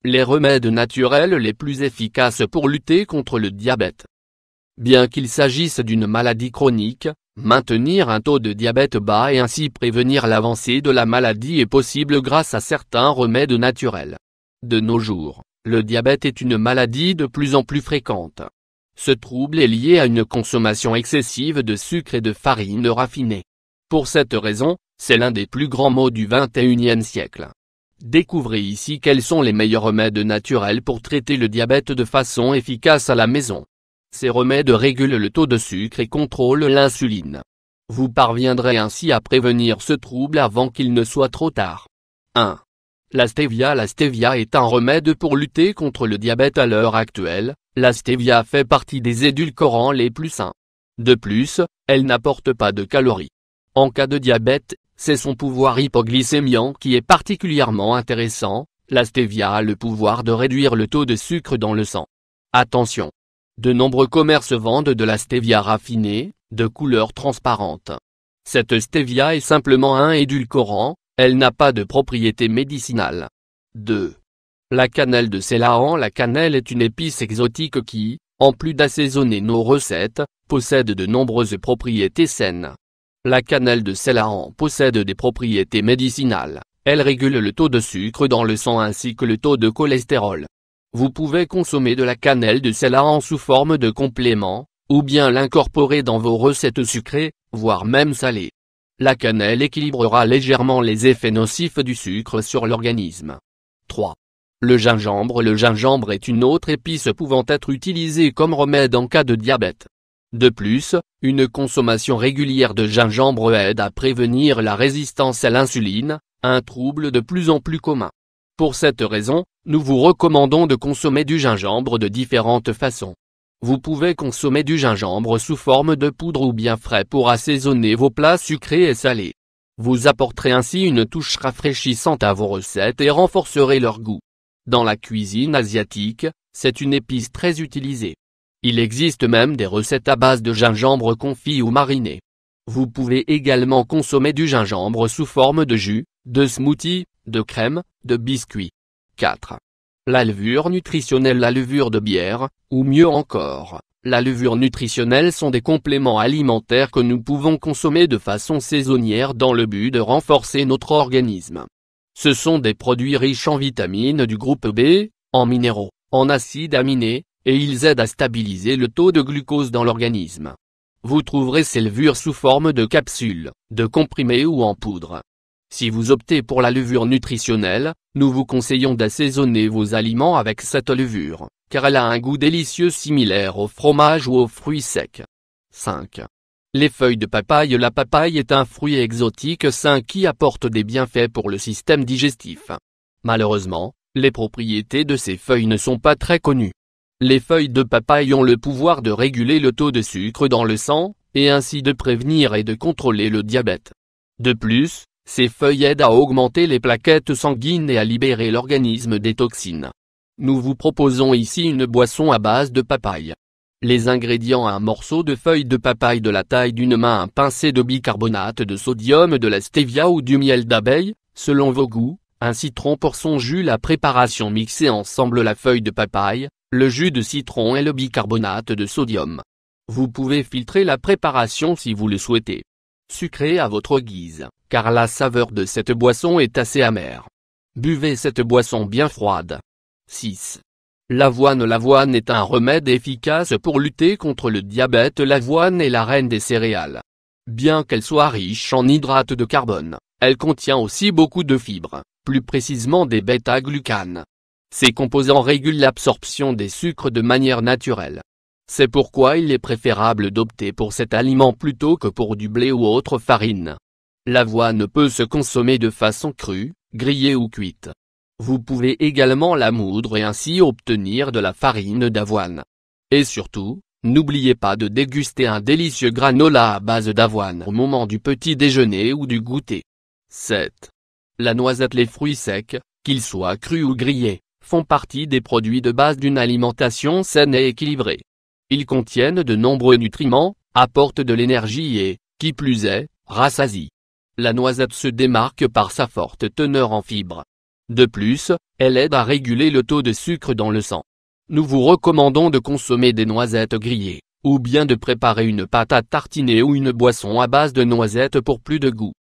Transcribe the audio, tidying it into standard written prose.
Les remèdes naturels les plus efficaces pour lutter contre le diabète. Bien qu'il s'agisse d'une maladie chronique, maintenir un taux de diabète bas et ainsi prévenir l'avancée de la maladie est possible grâce à certains remèdes naturels. De nos jours, le diabète est une maladie de plus en plus fréquente. Ce trouble est lié à une consommation excessive de sucre et de farine raffinée. Pour cette raison, c'est l'un des plus grands maux du XXIe siècle. Découvrez ici quels sont les meilleurs remèdes naturels pour traiter le diabète de façon efficace à la maison. Ces remèdes régulent le taux de sucre et contrôlent l'insuline. Vous parviendrez ainsi à prévenir ce trouble avant qu'il ne soit trop tard. 1. La stevia. La stevia est un remède pour lutter contre le diabète à l'heure actuelle. La stevia fait partie des édulcorants les plus sains. De plus, elle n'apporte pas de calories. En cas de diabète, c'est son pouvoir hypoglycémiant qui est particulièrement intéressant. La stevia a le pouvoir de réduire le taux de sucre dans le sang. Attention! De nombreux commerces vendent de la stevia raffinée, de couleur transparente. Cette stevia est simplement un édulcorant, elle n'a pas de propriétés médicinales. 2. La cannelle de Ceylan. La cannelle est une épice exotique qui, en plus d'assaisonner nos recettes, possède de nombreuses propriétés saines. La cannelle de Ceylan possède des propriétés médicinales, elle régule le taux de sucre dans le sang ainsi que le taux de cholestérol. Vous pouvez consommer de la cannelle de Ceylan sous forme de complément, ou bien l'incorporer dans vos recettes sucrées, voire même salées. La cannelle équilibrera légèrement les effets nocifs du sucre sur l'organisme. 3. Le gingembre. Le gingembre est une autre épice pouvant être utilisée comme remède en cas de diabète. De plus, une consommation régulière de gingembre aide à prévenir la résistance à l'insuline, un trouble de plus en plus commun. Pour cette raison, nous vous recommandons de consommer du gingembre de différentes façons. Vous pouvez consommer du gingembre sous forme de poudre ou bien frais pour assaisonner vos plats sucrés et salés. Vous apporterez ainsi une touche rafraîchissante à vos recettes et renforcerez leur goût. Dans la cuisine asiatique, c'est une épice très utilisée. Il existe même des recettes à base de gingembre confit ou mariné. Vous pouvez également consommer du gingembre sous forme de jus, de smoothie, de crème, de biscuits. 4. La levure nutritionnelle. La levure de bière, ou mieux encore, la levure nutritionnelle sont des compléments alimentaires que nous pouvons consommer de façon saisonnière dans le but de renforcer notre organisme. Ce sont des produits riches en vitamines du groupe B, en minéraux, en acides aminés, et ils aident à stabiliser le taux de glucose dans l'organisme. Vous trouverez ces levures sous forme de capsules, de comprimés ou en poudre. Si vous optez pour la levure nutritionnelle, nous vous conseillons d'assaisonner vos aliments avec cette levure, car elle a un goût délicieux similaire au fromage ou aux fruits secs. 5. Les feuilles de papaye. La papaye est un fruit exotique sain qui apporte des bienfaits pour le système digestif. Malheureusement, les propriétés de ces feuilles ne sont pas très connues. Les feuilles de papaye ont le pouvoir de réguler le taux de sucre dans le sang, et ainsi de prévenir et de contrôler le diabète. De plus, ces feuilles aident à augmenter les plaquettes sanguines et à libérer l'organisme des toxines. Nous vous proposons ici une boisson à base de papaye. Les ingrédients: un morceau de feuilles de papaye de la taille d'une main, un pincé de bicarbonate de sodium, de la stevia ou du miel d'abeille, selon vos goûts, un citron pour son jus. La préparation: mixez ensemble la feuille de papaye, le jus de citron et le bicarbonate de sodium. Vous pouvez filtrer la préparation si vous le souhaitez. Sucrez à votre guise, car la saveur de cette boisson est assez amère. Buvez cette boisson bien froide. 6. L'avoine. L'avoine est un remède efficace pour lutter contre le diabète. L'avoine est la reine des céréales. Bien qu'elle soit riche en hydrates de carbone, elle contient aussi beaucoup de fibres, plus précisément des bêta-glucanes. Ces composants régulent l'absorption des sucres de manière naturelle. C'est pourquoi il est préférable d'opter pour cet aliment plutôt que pour du blé ou autre farine. L'avoine peut se consommer de façon crue, grillée ou cuite. Vous pouvez également la moudre et ainsi obtenir de la farine d'avoine. Et surtout, n'oubliez pas de déguster un délicieux granola à base d'avoine au moment du petit déjeuner ou du goûter. 7. La noisette. Les fruits secs, qu'ils soient crus ou grillés, font partie des produits de base d'une alimentation saine et équilibrée. Ils contiennent de nombreux nutriments, apportent de l'énergie et, qui plus est, rassasient. La noisette se démarque par sa forte teneur en fibres. De plus, elle aide à réguler le taux de sucre dans le sang. Nous vous recommandons de consommer des noisettes grillées, ou bien de préparer une pâte à tartiner ou une boisson à base de noisettes pour plus de goût.